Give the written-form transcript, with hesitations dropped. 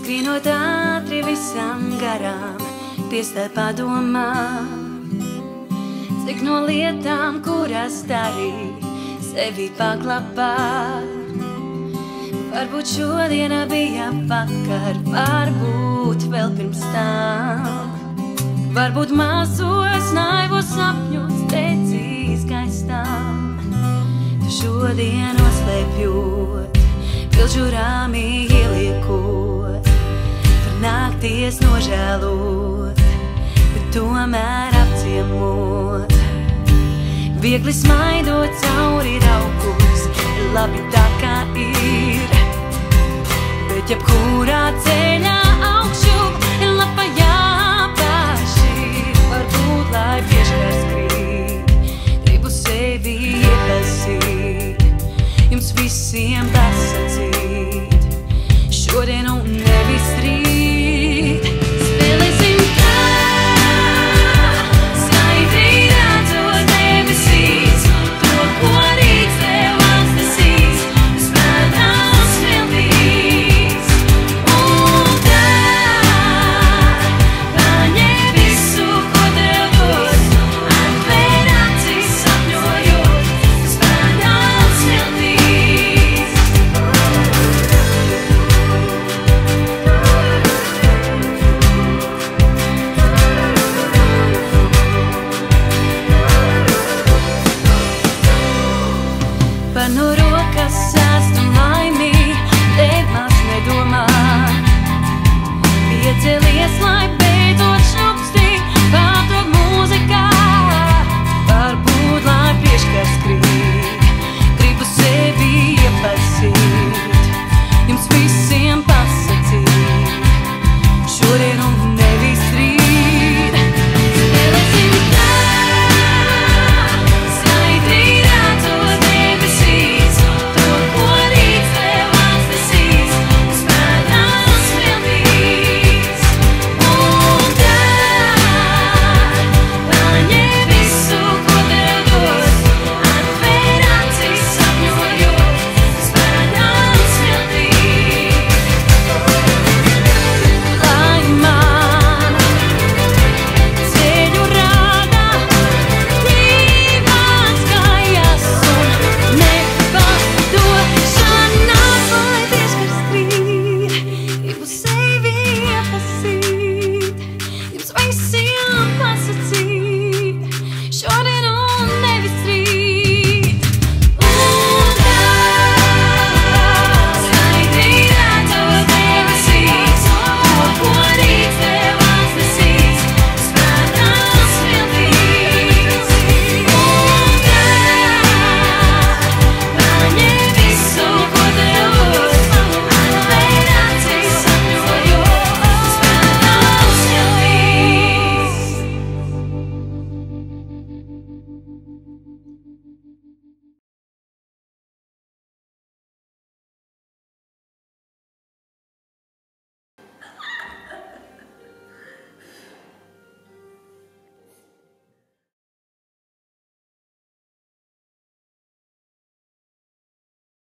skrienot ātri visam garām, piestāj padomā, cik no lietām, kuras darīja, sevi paklapā. Varbūt šodiena bija vakar, varbūt vēl pirms tam. Varbūt mazos naivos sapņos tecīs gaistām. Tu šodien noslēpjot, pilžu rāmī ieliekot, var nākties nožēlot, bet tomēr apciemot. Viegli smaidot cauri raugus, labi tā kā ir, bet jebkurā ceļā